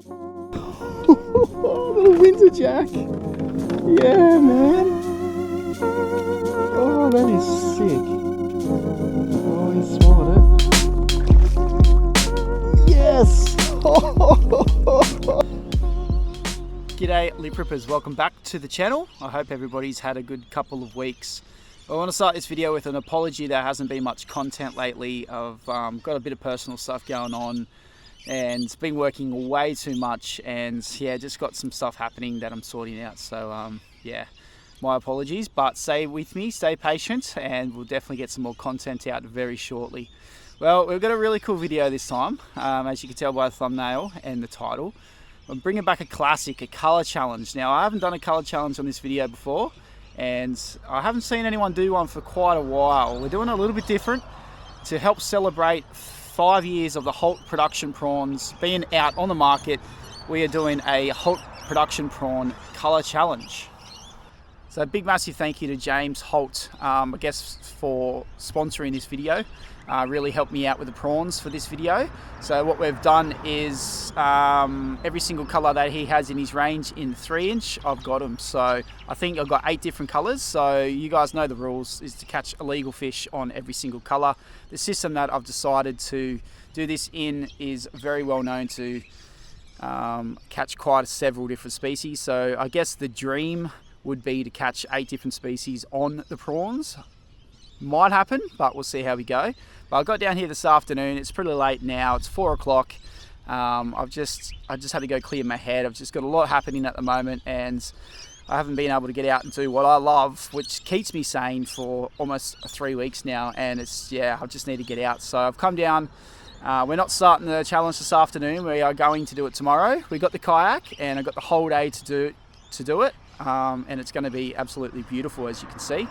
Little winter jack. Yeah, man. Oh, that is sick. Oh, he swallowed it. Yes. G'day lip rippers, welcome back to the channel. I hope everybody's had a good couple of weeks. I want to start this video with an apology. There hasn't been much content lately. I've got a bit of personal stuff going on and been working way too much, and yeah, just got some stuff happening that I'm sorting out. So yeah, my apologies, but stay with me, stay patient, and we'll definitely get some more content out very shortly. Well, we've got a really cool video this time, as you can tell by the thumbnail and the title. I'm bringing back a classic, a color challenge. Now, I haven't done a color challenge on this video before, and I haven't seen anyone do one for quite a while. We're doing a little bit different to help celebrate 5 years of the Holt Production prawns being out on the market. We are doing a Holt Production prawn color challenge. So a big massive thank you to James Holt, I guess, for sponsoring this video. Really helped me out with the prawns for this video. So what we've done is every single color that he has in his range in 3-inch, I've got them. So I think I've got 8 different colors. So you guys know the rules is to catch illegal fish on every single color. The system that I've decided to do this in is very well known to catch quite several different species. So I guess the dream would be to catch 8 different species on the prawns. Might happen, but we'll see how we go. But I got down here this afternoon. It's pretty late now. It's 4 o'clock. I just had to go clear my head. I've just got a lot happening at the moment, and I haven't been able to get out and do what I love, which keeps me sane for almost 3 weeks now. And it's, yeah, I just need to get out. So I've come down. We're not starting the challenge this afternoon. We are going to do it tomorrow. We got the kayak, and I got the whole day to do it. And it's going to be absolutely beautiful, as you can see.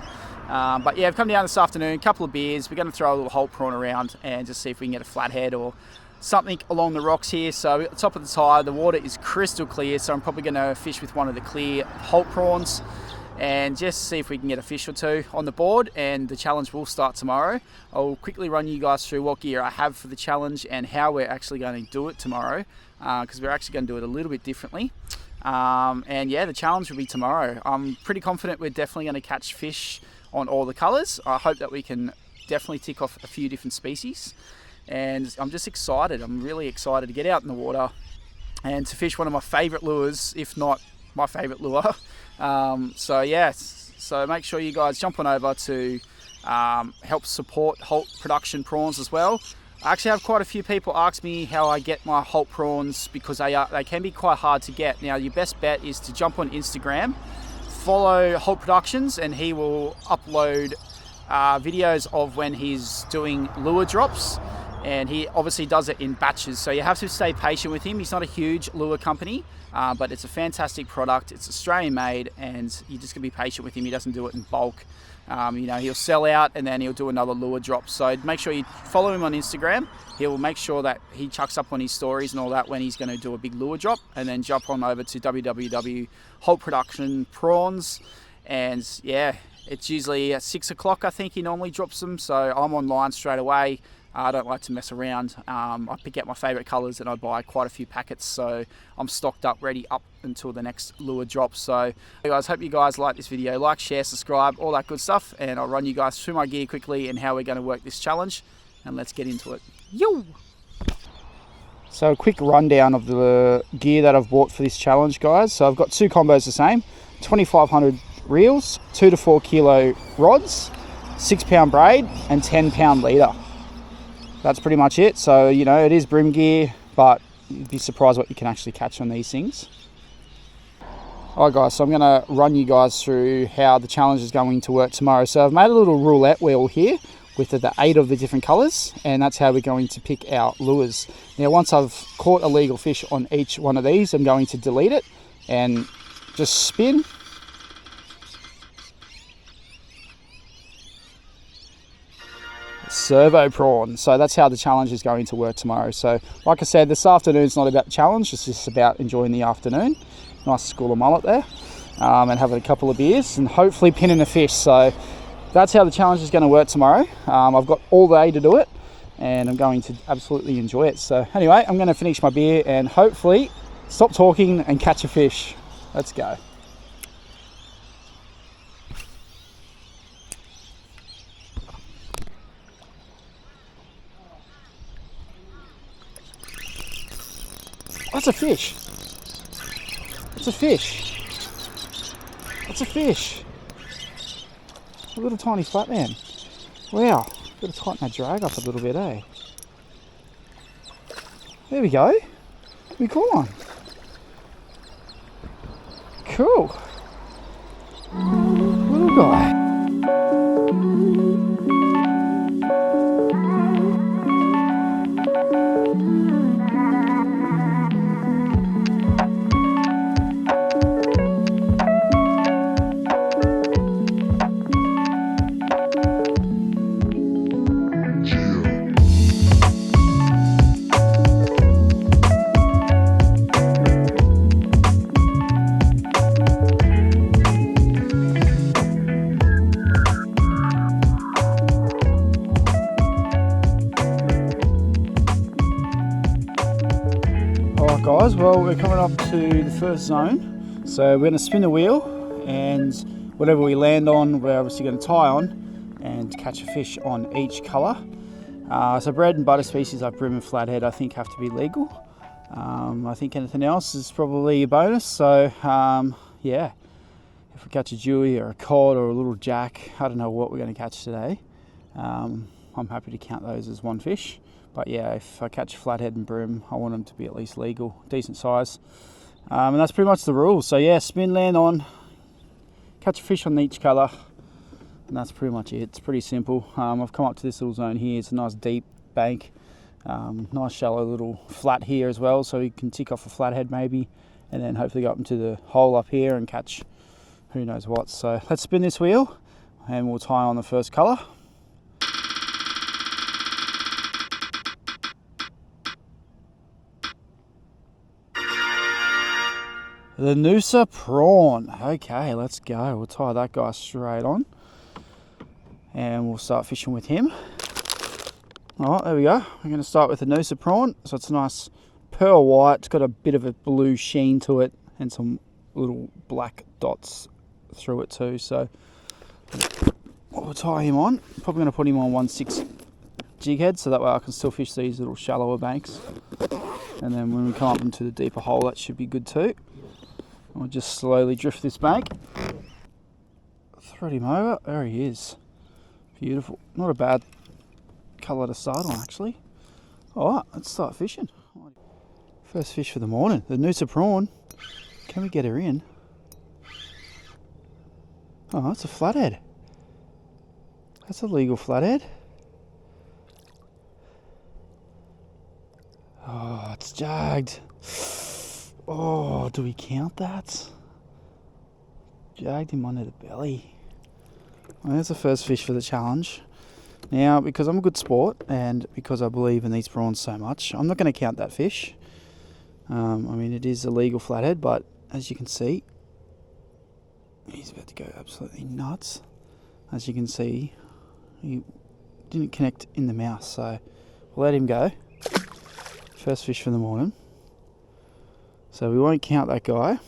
But yeah, I've come down this afternoon, a couple of beers. We're going to throw a little Holt prawn around and just see if we can get a flathead or something along the rocks here. So at the top of the tide, the water is crystal clear, so I'm probably going to fish with one of the clear Holt prawns and just see if we can get a fish or two on the board. And the challenge will start tomorrow. I'll quickly run you guys through what gear I have for the challenge and how we're actually going to do it tomorrow, because we're actually going to do it a little bit differently. And yeah, the challenge will be tomorrow. I'm pretty confident we're definitely going to catch fish on all the colors. I hope that we can definitely tick off a few different species, and I'm just excited. I'm really excited to get out in the water and to fish one of my favorite lures, if not my favorite lure. So yeah, so make sure you guys jump on over to help support Holt Production prawns as well. I actually have quite a few people ask me how I get my Holt prawns, because they can be quite hard to get. Now, your best bet is to jump on Instagram, follow Holt Productions, and he will upload videos of when he's doing lure drops, and he obviously does it in batches. So you have to stay patient with him. He's not a huge lure company, but it's a fantastic product. It's Australian made, and you just gotta be patient with him. He doesn't do it in bulk. You know, he'll sell out and then he'll do another lure drop. So make sure you follow him on Instagram. He'll make sure that he chucks up on his stories and all that when he's going to do a big lure drop, and then jump on over to www.Holt Production Prawns. And yeah, it's usually at 6 o'clock, I think he normally drops them. So I'm online straight away. I don't like to mess around. I pick out my favorite colors and I buy quite a few packets, so I'm stocked up, ready up until the next lure drop. So guys, hope you guys like this video. Like, share, subscribe, all that good stuff, and I'll run you guys through my gear quickly and how we're going to work this challenge, and let's get into it. Yo! So a quick rundown of the gear that I've bought for this challenge, guys. So I've got 2 combos the same, 2500 reels, 2 to 4 kilo rods, 6 pound braid, and 10 pound leader. That's pretty much it. So, you know, it is brim gear, but you'd be surprised what you can actually catch on these things. Alright guys, so I'm going to run you guys through how the challenge is going to work tomorrow. So I've made a little roulette wheel here with the 8 of the different colours, and that's how we're going to pick our lures. Now, once I've caught a legal fish on each one of these, I'm going to delete it and just spin. Servo prawn. So that's how the challenge is going to work tomorrow. So like I said, this afternoon's not about the challenge, it's just about enjoying the afternoon. Nice school of mullet there, and having a couple of beers and hopefully pinning a fish. So that's how the challenge is going to work tomorrow. I've got all day to do it, and I'm going to absolutely enjoy it. So anyway, I'm going to finish my beer and hopefully Stop talking and catch a fish. Let's go. That's a fish. It's a fish. It's a fish. A little tiny flatman. Wow. Got to tighten that drag up a little bit, eh? There we go. We caught one. Cool. Little guy. Guys, well, we're coming up to the first zone, so we're going to spin the wheel, and whatever we land on we're obviously going to tie on and catch a fish on each colour. So bread and butter species like brim and flathead I think have to be legal. I think anything else is probably a bonus, so yeah, if we catch a jewie or a cod or a little jack, I don't know what we're going to catch today, I'm happy to count those as one fish. But yeah, if I catch a flathead and brim, I want them to be at least legal, decent size. And that's pretty much the rules. So yeah, spin, land on, catch a fish on each colour, and that's pretty much it. It's pretty simple. I've come up to this little zone here. It's a nice deep bank, nice shallow little flat here as well, so you can tick off a flathead maybe, and then hopefully go up into the hole up here and catch who knows what. So let's spin this wheel, and we'll tie on the first colour. The Noosa prawn. Okay, let's go. We'll tie that guy straight on, and we'll start fishing with him. All right, there we go. We're going to start with the Noosa prawn. So it's a nice pearl white. It's got a bit of a blue sheen to it and some little black dots through it too. So we'll tie him on. Probably going to put him on 1/6 jig head, so that way I can still fish these little shallower banks. And then when we come up into the deeper hole, that should be good too. We'll just slowly drift this bank, thread him over. There he is. Beautiful. Not a bad colour to start on actually. Alright, let's start fishing. First fish for the morning, the Noosa prawn. Can we get her in? Oh, that's a flathead. That's a legal flathead. Oh, it's jagged. Oh, do we count that? Jagged him under the belly. Well, there's the first fish for the challenge. Now, because I'm a good sport and because I believe in these prawns so much, I'm not going to count that fish. I mean, it is a legal flathead, but as you can see, he's about to go absolutely nuts. As you can see, he didn't connect in the mouth, so we'll let him go. First fish for the morning. So we won't count that guy,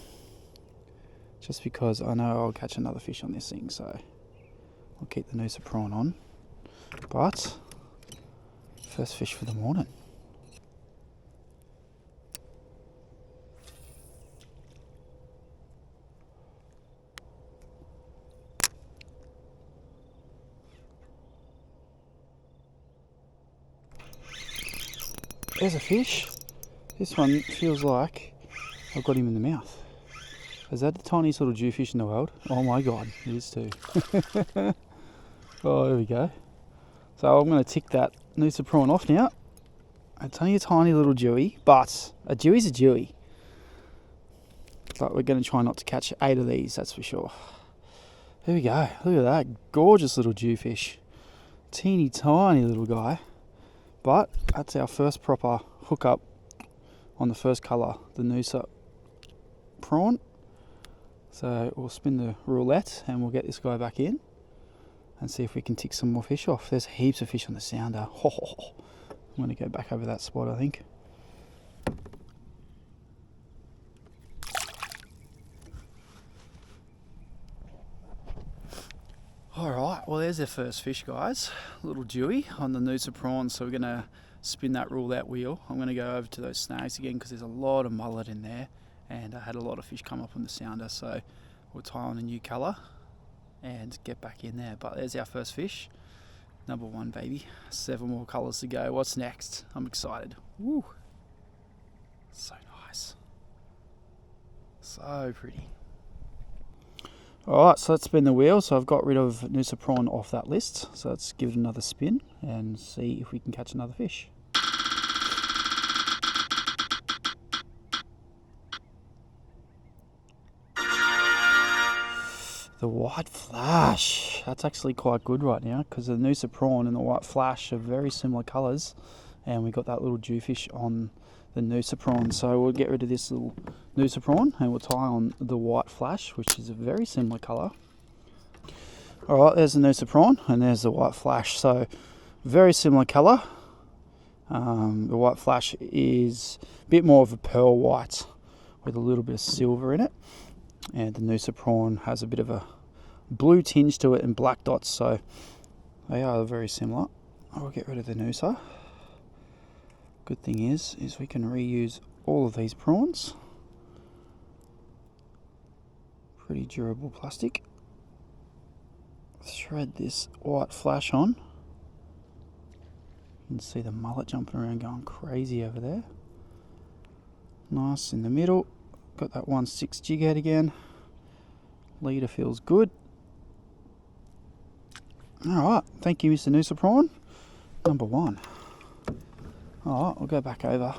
just because I know I'll catch another fish on this thing, so I'll keep the Noosa prawn on. But first fish for the morning. There's a fish. This one feels like I've got him in the mouth. Is that the tiniest little jewfish in the world? Oh my god, it is too. Oh, there we go. So I'm going to tick that Noosa prawn off now. It's only a tiny little jewie, but a jewie's a jewie. But we're going to try not to catch 8 of these, that's for sure. There we go. Look at that gorgeous little jewfish. Teeny tiny little guy. But that's our first proper hookup on the first colour, the Noosa prawn. So we'll spin the roulette and we'll get this guy back in and see if we can tick some more fish off. There's heaps of fish on the sounder. I'm going to go back over that spot, I think. well there's their first fish, guys. A little dewy on the Noosa prawn, so we're going to spin that roulette wheel. I'm going to go over to those snags again because there's a lot of mullet in there, and I had a lot of fish come up on the sounder, so we'll tie on a new colour and get back in there. But there's our first fish, number one, baby. 7 more colours to go. What's next? I'm excited. Woo! So nice. So pretty. Alright, so let's spin the wheel. So I've got rid of Noosa prawn off that list. So let's give it another spin and see if we can catch another fish. The white flash. That's actually quite good right now because the Noosa prawn and the white flash are very similar colours. And we got that little jewfish on the Noosa prawn. So we'll get rid of this little Noosa prawn and we'll tie on the white flash, which is a very similar colour. Alright, there's the Noosa prawn and there's the white flash. So very similar colour. The white flash is a bit more of a pearl white with a little bit of silver in it. And the Noosa prawn has a bit of a blue tinge to it and black dots. So they are very similar. I'll get rid of the Noosa. Good thing is we can reuse all of these prawns. Pretty durable plastic. Thread this white flash on. You can see the mullet jumping around going crazy over there. Nice in the middle. Got that 1/6 jig head again. Leader feels good. Alright, thank you, Mr. Noosa prawn. Number one. Alright, we'll go back over.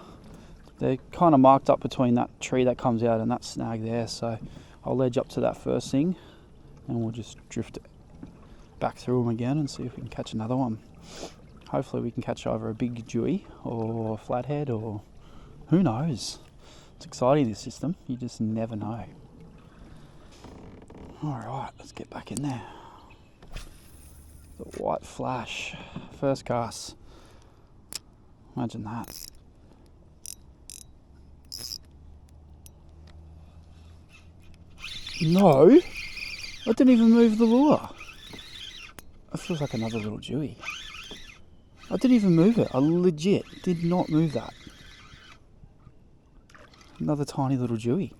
They're kind of marked up between that tree that comes out and that snag there, so I'll ledge up to that first thing and we'll just drift it back through them again and see if we can catch another one. Hopefully we can catch either a big dewy or a flathead, or who knows. It's exciting, this system. You just never know. Alright, let's get back in there. The white flash. First cast. Imagine that. No! I didn't even move the lure. It feels like another little dewy. I didn't even move it. I legit did not move that. Another tiny little dewy.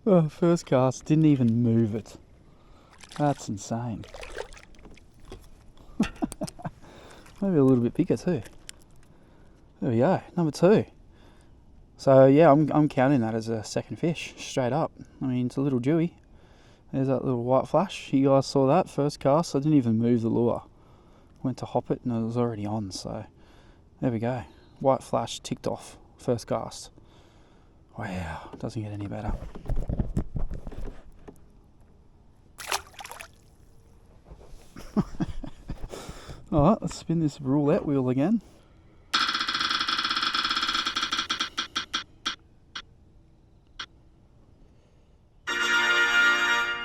Oh, first cast, didn't even move it. That's insane. Maybe a little bit bigger too. There we go, number 2. So yeah, I'm counting that as a second fish, straight up. I mean, it's a little dewy. There's that little white flash. You guys saw that first cast. I didn't even move the lure. Went to hop it and it was already on. So there we go. White flash ticked off. First cast. Wow, doesn't get any better. Alright, let's spin this roulette wheel again.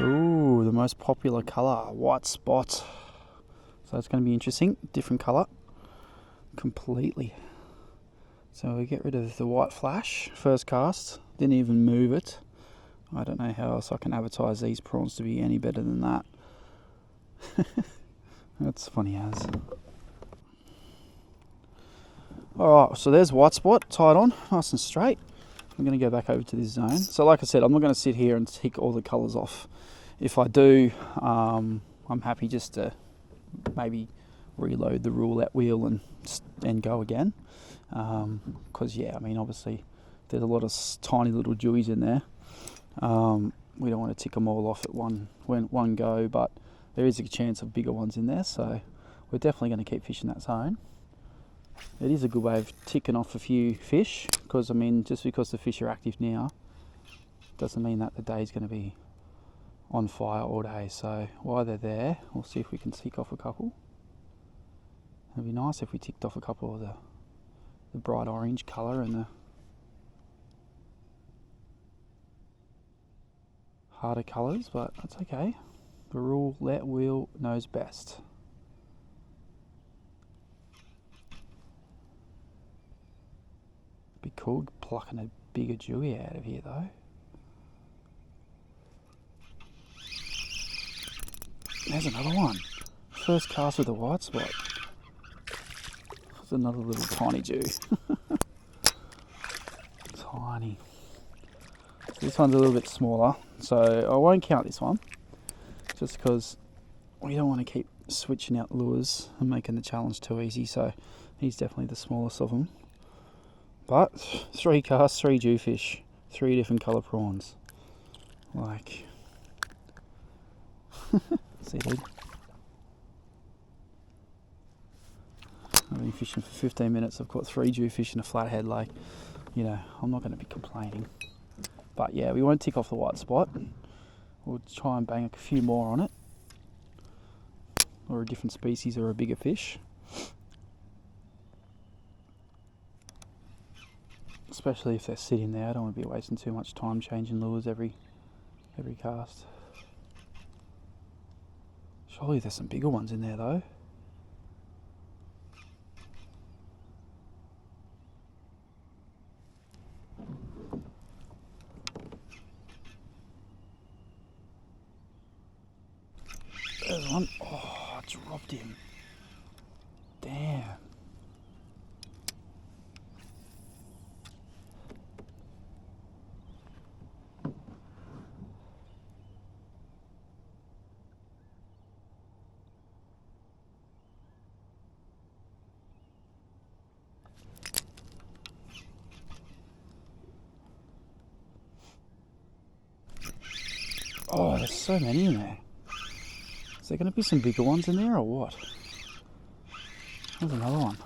Ooh, the most popular colour, white spot. So it's going to be interesting. Different colour. Completely. So we get rid of the white flash. First cast. Didn't even move it. I don't know how else I can advertise these prawns to be any better than that. That's funny as. Alright, so there's white spot tied on, nice and straight. I'm going to go back over to this zone. So like I said, I'm not going to sit here and tick all the colours off. If I do, I'm happy just to maybe reload the roulette wheel and go again. Because yeah, I mean, obviously there's a lot of tiny little dewies in there. We don't want to tick them all off at one go, but there is a chance of bigger ones in there, so we're definitely going to keep fishing that zone. It is a good way of ticking off a few fish, because I mean, just because the fish are active now doesn't mean that the day's going to be on fire all day. So while they're there, we'll see if we can tick off a couple. It'd be nice if we ticked off a couple of the bright orange colour and the harder colours, but that's okay. The roulette wheel knows best. Be cool plucking a bigger dewy out of here though. There's another one. First cast with a white spot. There's another little tiny Jew. Tiny. This one's a little bit smaller, so I won't count this one, just because we don't want to keep switching out lures and making the challenge too easy. So he's definitely the smallest of them. But 3 casts, 3 jewfish, 3 different colour prawns. Like, see, dude. I've been fishing for 15 minutes. I've caught 3 jewfish and a flathead. Like, you know, I'm not going to be complaining. But yeah, we won't tick off the white spot. We'll try and bang a few more on it, or a different species or a bigger fish. Especially if they're sitting there. I don't want to be wasting too much time changing lures every cast. Surely there's some bigger ones in there though. There's one. Oh, I dropped him. Damn. Oh, there's so many in there. Is there going to be some bigger ones in there or what? There's another one.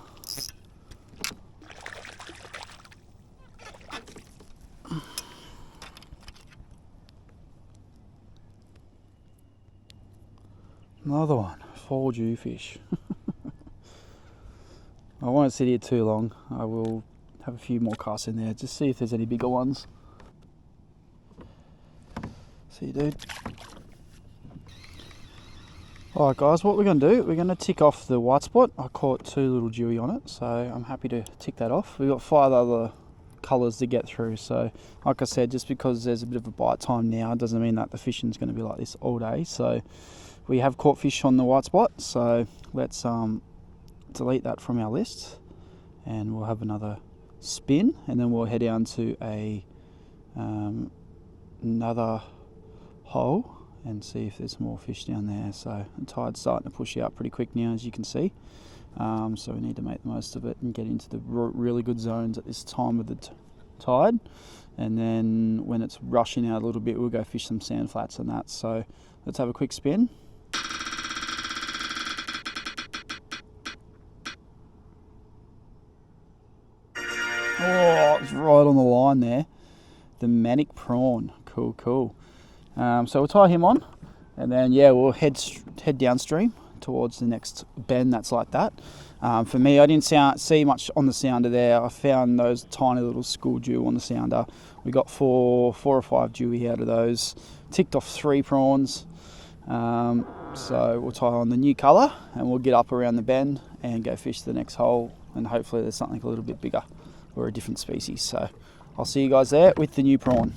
Another one. 4 jewfish. I won't sit here too long. I will have a few more casts in there, just see if there's any bigger ones. See you, dude. Alright guys, what we're going to do, we're going to tick off the white spot. I caught 2 little dewy on it, so I'm happy to tick that off. We've got 5 other colours to get through, so like I said, just because there's a bit of a bite time now doesn't mean that the fishing's going to be like this all day. So we have caught fish on the white spot, so let's delete that from our list, and we'll have another spin, and then we'll head down to another hole and see if there's more fish down there. So the tide's starting to push out pretty quick now, as you can see. So we need to make the most of it and get into the really good zones at this time of the tide. And then when it's rushing out a little bit, we'll go fish some sand flats and that. So let's have a quick spin. Oh, it's right on the line there. The Manic prawn. Cool, cool. So we'll tie him on, and then yeah, we'll head downstream towards the next bend that's like that. For me, I didn't see much on the sounder there. I found those tiny little school dew on the sounder. We got four or five dewy out of those. Ticked off 3 prawns. So we'll tie on the new colour, and we'll get up around the bend and go fish the next hole, and hopefully there's something a little bit bigger or a different species. So I'll see you guys there with the new prawn.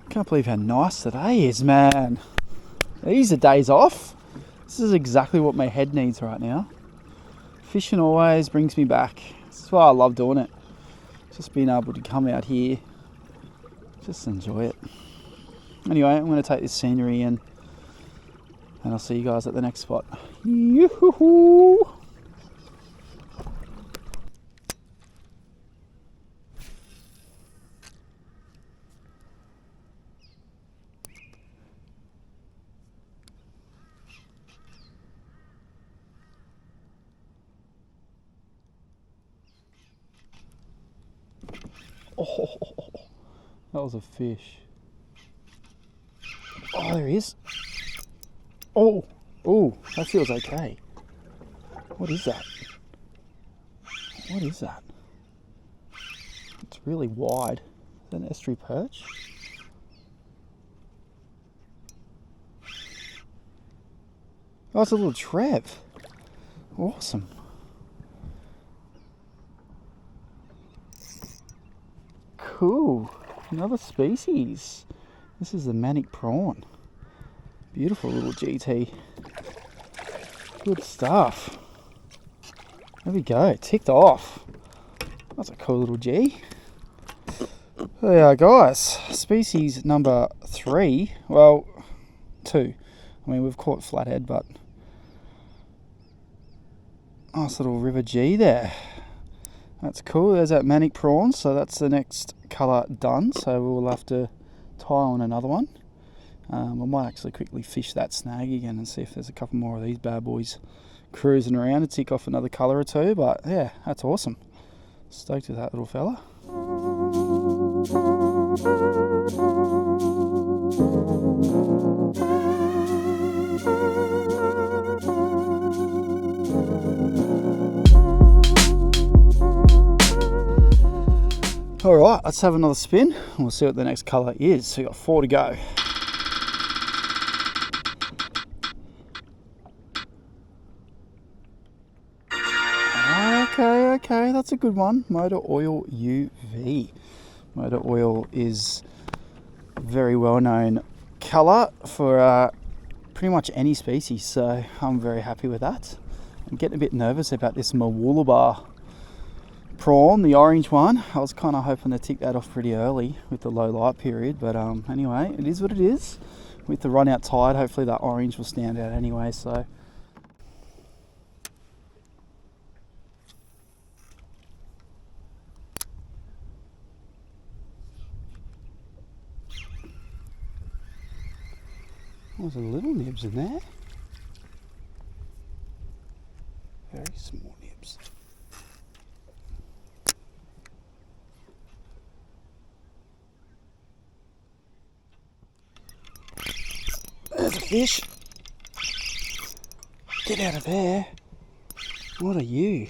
Can't believe how nice today is, man. These are days off. This is exactly what my head needs right now. Fishing always brings me back. That's why I love doing it. Just being able to come out here, just enjoy it. Anyway, I'm going to take this scenery in, and I'll see you guys at the next spot. Yoo-hoo-hoo! Oh, that was a fish. Oh, there he is. Oh, that feels okay. What is that? What is that? It's really wide. Is that an estuary perch? Oh, it's a little Trev. Awesome. Cool. Another species. This is the Manic prawn. Beautiful little GT. Good stuff. There we go, ticked off. That's a cool little G. There we are, guys. Species number 3. Well, 2. I mean, we've caught flathead, but nice little river G there. That's cool. There's that Manic prawn. So that's the next colour done. So we'll have to tie on another one. I might actually quickly fish that snag again and see if there's a couple more of these bad boys cruising around to tick off another colour or two. But yeah, that's awesome. Stoked with that little fella. Alright, let's have another spin and we'll see what the next colour is. So we've got 4 to go. Okay, that's a good one. Motor oil UV. Motor oil is a very well known colour for pretty much any species, so I'm very happy with that. I'm getting a bit nervous about this Mooloolaba prawn, the orange one. I was kind of hoping to tick that off pretty early with the low light period, but anyway, it is what it is. With the run out tide, hopefully that orange will stand out anyway, so. There's a little nibs in there. Very small nibs. There's a fish. Get out of there. What are you?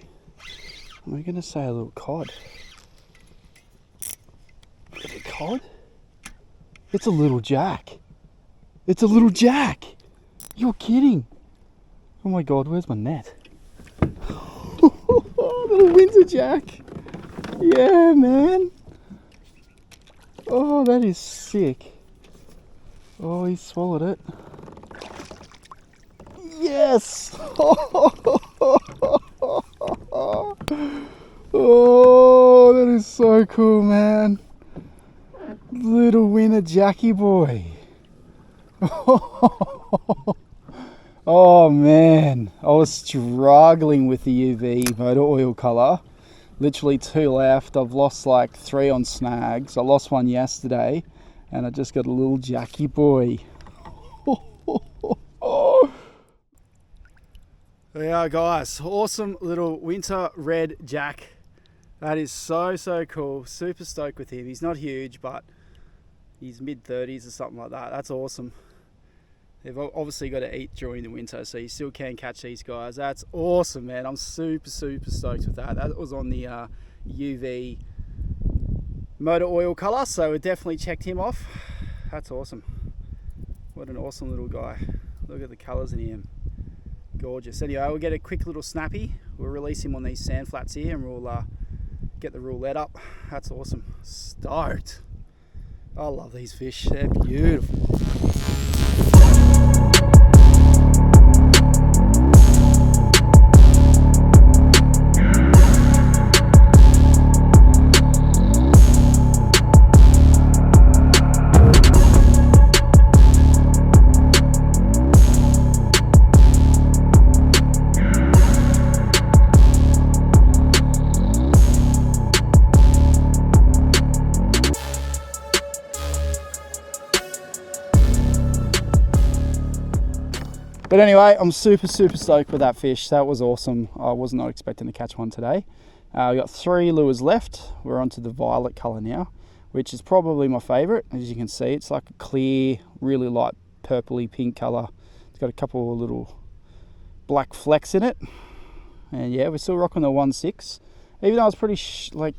Am I going to say a little cod? Is it a cod? It's a little jack. It's a little jack! You're kidding! Oh my god, where's my net? Little Windsor jack! Yeah, man! Oh, that is sick. Oh, he swallowed it. Yes! Oh, that is so cool, man. Little winner Jackie boy. Oh man, I was struggling with the UV motor oil colour. Literally 2 left. I've lost like 3 on snags. I lost one yesterday and I just got a little Jackie boy. There you are, guys. Awesome little winter red jack. That is so cool. Super stoked with him. He's not huge, but he's mid-30s or something like that. That's awesome. They've obviously got to eat during the winter, so you still can catch these guys. That's awesome, man. I'm super stoked with that. That was on the UV motor oil colour, so we definitely checked him off. That's awesome. What an awesome little guy. Look at the colours in him. Gorgeous. Anyway, we'll get a quick little snappy. We'll release him on these sand flats here and we'll get the roulette up. That's awesome. Stoked. I love these fish. They're beautiful. But anyway, I'm super stoked with that fish. That was awesome. I was not expecting to catch one today. We got 3 lures left. We're onto the violet colour now, which is probably my favourite. As you can see, it's like a clear, really light purpley pink colour. It's got a couple of little black flecks in it. And yeah, we're still rocking the 1.6. Even though it's pretty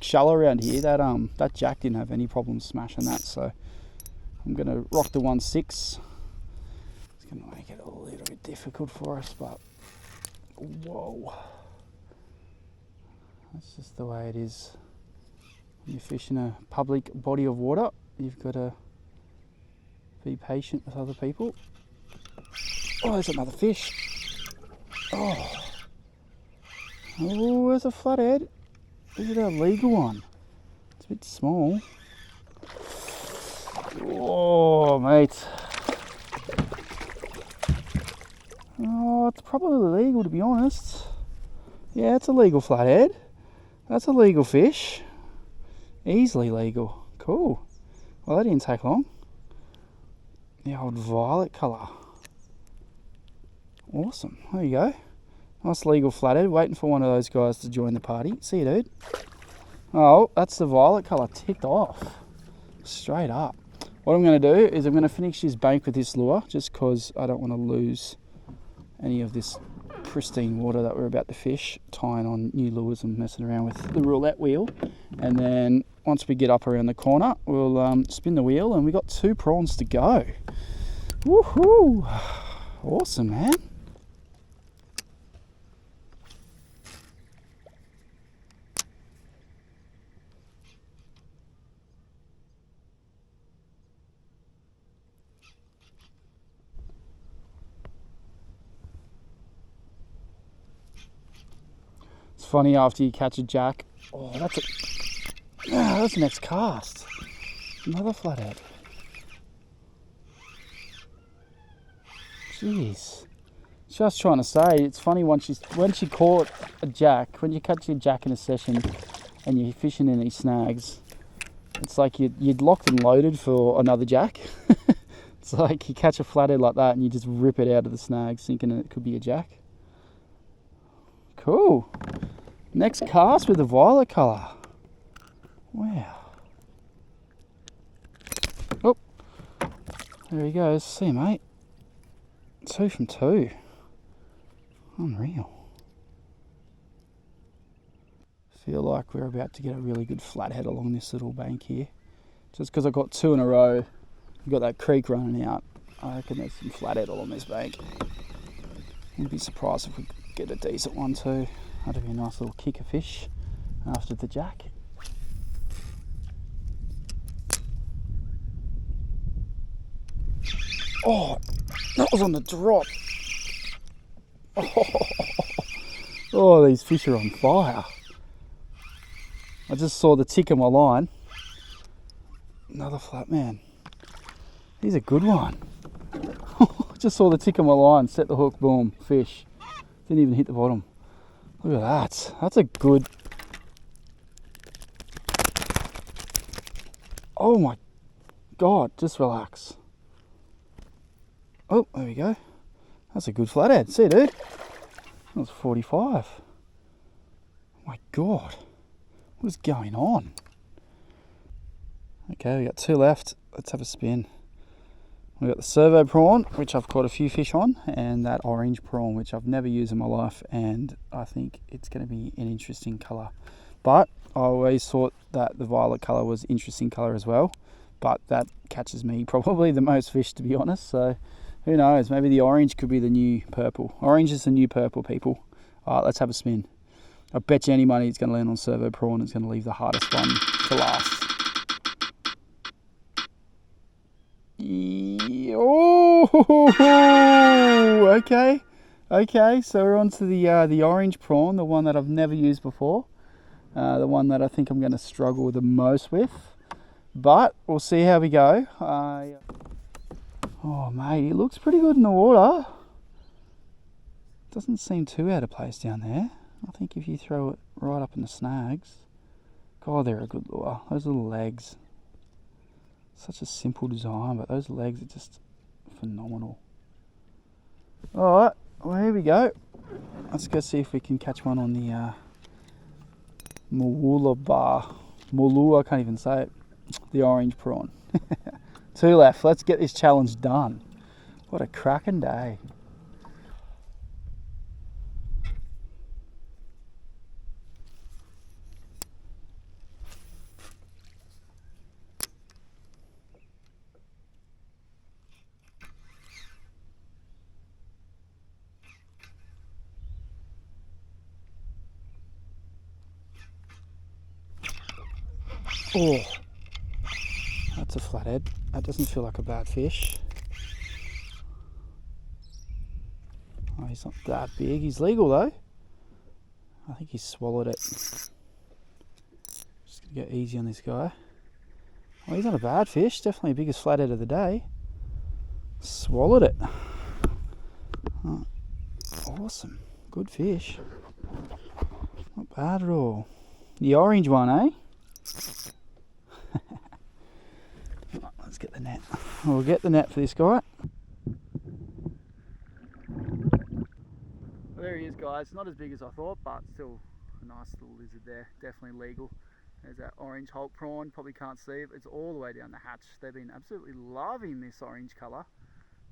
shallow around here, that jack didn't have any problems smashing that. So I'm going to rock the 1.6. Going to make it a little bit difficult for us, but whoa, that's just the way it is. When you fish in a public body of water, you've got to be patient with other people. Oh, there's another fish. Oh, there's a flathead. Is it a legal one? It's a bit small. Oh, mate. Oh, it's probably legal, to be honest. Yeah, it's a legal flathead. That's a legal fish. Easily legal. Cool. Well, that didn't take long. The old violet colour. Awesome. There you go. Nice legal flathead. Waiting for one of those guys to join the party. See you, dude. Oh, that's the violet colour ticked off. Straight up. What I'm going to do is I'm going to finish this bank with this lure, just because I don't want to lose any of this pristine water that we're about to fish, tying on new lures and messing around with the roulette wheel. And then once we get up around the corner, we'll spin the wheel, and we got 2 prawns to go. Woohoo! Awesome, man. It's funny, after you catch a jack. Oh, that's the next cast. Another flathead. Jeez. Just trying to say, it's funny when she caught a jack, when you catch a jack in a session and you're fishing in these snags, it's like you'd locked and loaded for another jack. It's like you catch a flathead like that and you just rip it out of the snag thinking it could be a jack. Cool. Next cast with the violet colour. Wow. Oh, there he goes. See you, mate. 2 from 2. Unreal. Feel like we're about to get a really good flathead along this little bank here. Just because I've got 2 in a row. We've got that creek running out. I reckon there's some flathead along this bank. Wouldn't be surprised if we get a decent one too. That'd be a nice little kick of fish after the jack. Oh, that was on the drop. Oh, these fish are on fire. I just saw the tick of my line. Another flat man. He's a good one. Just saw the tick of my line, set the hook, boom, fish. Didn't even hit the bottom. Look at that. That's a good... Oh my God, just relax. Oh, there we go. That's a good flathead. See you, dude. That was 45. Oh my God. What is going on? Okay, we got 2 left. Let's have a spin. We got the Servo prawn, which I've caught a few fish on, and that orange prawn, which I've never used in my life, and I think it's going to be an interesting colour. But I always thought that the violet colour was interesting colour as well, but that catches me probably the most fish, to be honest. So who knows, maybe the orange could be the new purple. Orange is the new purple, people. All right, let's have a spin. I bet you any money it's going to land on Servo prawn. It's going to leave the hardest one to last. Oh, okay. So we're on to the orange prawn, the one that I've never used before, the one that I think I'm going to struggle the most with. But we'll see how we go. Oh, mate, he looks pretty good in the water. Doesn't seem too out of place down there. I think if you throw it right up in the snags, God, they're a good lure. Those little legs. Such a simple design, but those legs are just phenomenal. Alright, well, here we go. Let's go see if we can catch one on the Moolua, I can't even say it. The orange prawn. 2 left. Let's get this challenge done. What a cracking day. Oh, that's a flathead. That doesn't feel like a bad fish. He's not that big. He's legal though. I think he's swallowed it. Just gonna go easy on this guy. Well, he's not a bad fish. Definitely the biggest flathead of the day. Swallowed it. Oh, awesome. Good fish. Not bad at all. The orange one, eh? Let's get the net. We'll get the net for this guy. Well, there he is, guys. Not as big as I thought, but still a nice little lizard there. Definitely legal. There's that orange Holt prawn. Probably can't see it. It's all the way down the hatch. They've been absolutely loving this orange colour,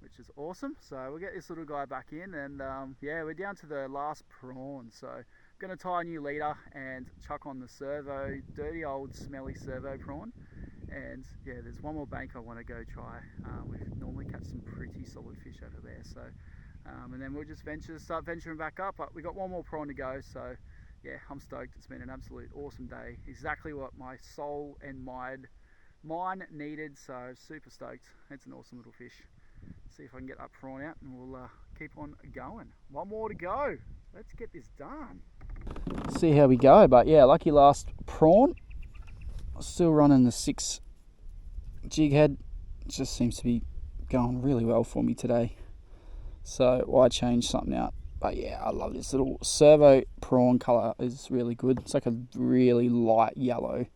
which is awesome. So we'll get this little guy back in, and yeah, we're down to the last prawn. So I'm going to tie a new leader and chuck on the Servo, dirty old smelly Servo prawn. And yeah, there's one more bank I want to go try. We normally catch some pretty solid fish over there. So and then we'll just start venturing back up. But we got one more prawn to go. So yeah, I'm stoked. It's been an absolute awesome day. Exactly what my soul and mine needed. So super stoked. It's an awesome little fish. See if I can get that prawn out, and we'll keep on going. One more to go. Let's get this done. See how we go. But yeah, lucky last prawn. Still running the 6 jig head. It just seems to be going really well for me today. So why change something out? But yeah, I love this little Servo prawn colour. Is really good. It's like a really light yellow,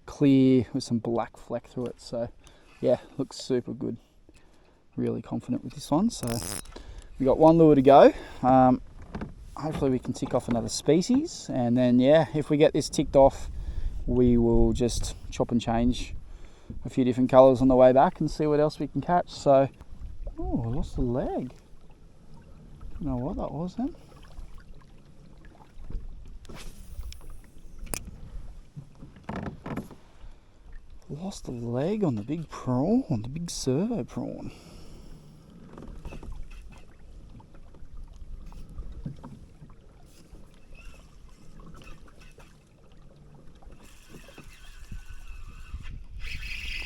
clear with some black fleck through it. So yeah, looks super good. Really confident with this one. So we got one lure to go. Hopefully we can tick off another species, and then yeah, if we get this ticked off, we will just chop and change a few different colours on the way back and see what else we can catch. So, oh, I lost a leg. Don't know what that was then. Lost a leg on the big prawn, the big Servo prawn.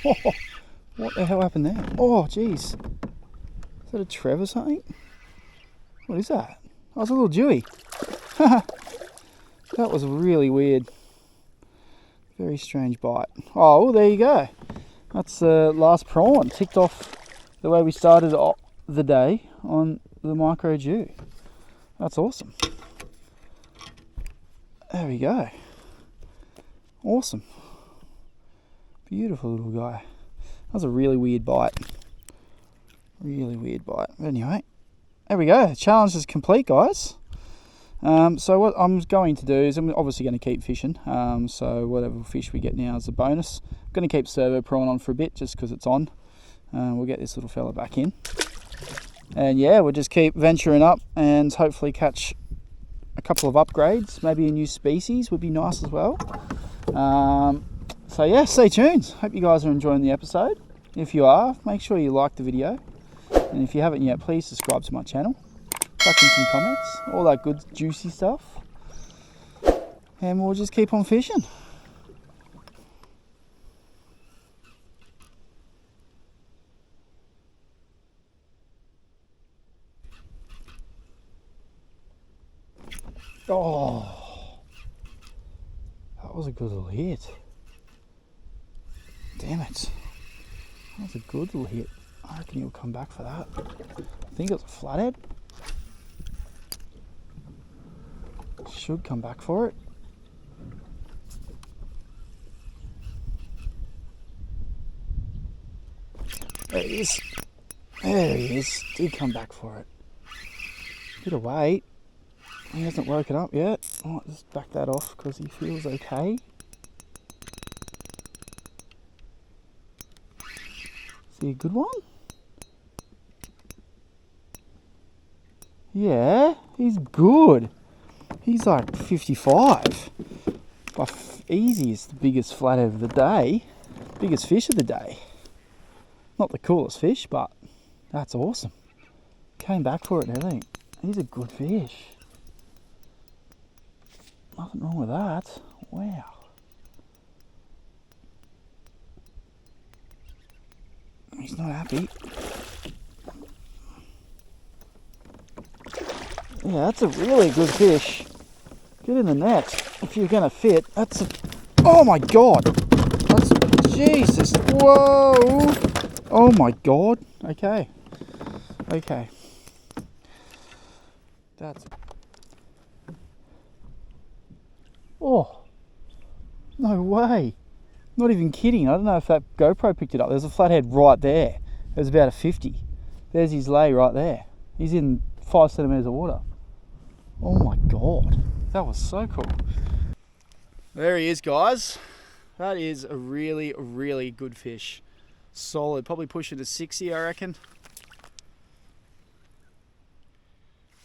Oh, what the hell happened there? Oh, jeez. Is that a Trev or something? What is that? Oh, it's a little Dewey. That was really weird. Very strange bite. Oh, well, there you go. That's the last prawn. Ticked off the way we started the day on the micro Dew. That's awesome. There we go. Awesome. Beautiful little guy. That was a really weird bite. Really weird bite. But anyway, there we go. The challenge is complete, guys. So what I'm going to do is I'm obviously going to keep fishing. So whatever fish we get now is a bonus. I'm going to keep Servo prawn on for a bit just because it's on. We'll get this little fella back in. And yeah, we'll just keep venturing up and hopefully catch a couple of upgrades. Maybe a new species would be nice as well. So yeah, stay tuned. Hope you guys are enjoying the episode. If you are, make sure you like the video. And if you haven't yet, please subscribe to my channel. Chuck in some comments, all that good juicy stuff. And we'll just keep on fishing. Oh, that was a good little hit. Damn it. That was a good little hit. I reckon he'll come back for that. I think it was a flathead. Should come back for it. There he is. There he is. Did come back for it. Bit of wait. He hasn't woken up yet. I might just back that off because he feels okay. Is he a good one? Yeah, he's good. He's like 55. By easy is the biggest flathead of the day. Biggest fish of the day. Not the coolest fish, but that's awesome. Came back for it and everything. He's a good fish. Nothing wrong with that. Wow. He's not happy. Yeah, that's a really good fish. Get in the net if you're going to fit. That's a... Oh my God! That's... Jesus! Whoa! Oh my God! Okay. Okay. That's... Oh! No way! Not even kidding. I don't know if that GoPro picked it up. There's a flathead right there. There's about a 50. There's his lay right there. He's in 5 centimeters of water. Oh my God. That was so cool. There he is, guys. That is a really, really good fish. Solid. Probably pushing to 60, I reckon.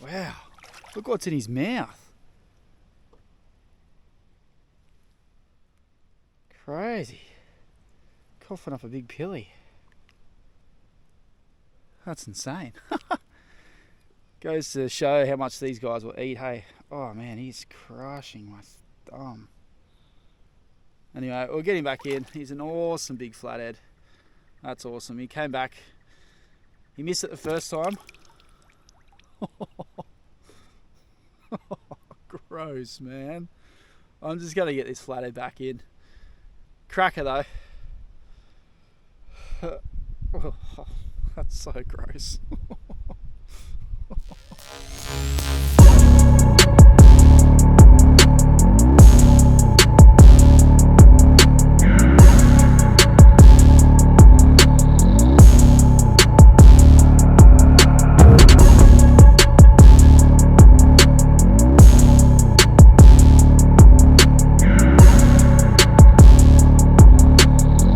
Wow. Look what's in his mouth. Crazy. Coughing up a big pilly. That's insane. Goes to show how much these guys will eat, hey. Oh man, he's crushing my thumb. Anyway, we'll get him back in. He's an awesome big flathead. That's awesome. He came back. He missed it the first time. Gross, man. I'm just going to get this flathead back in. Cracker though. That's so gross.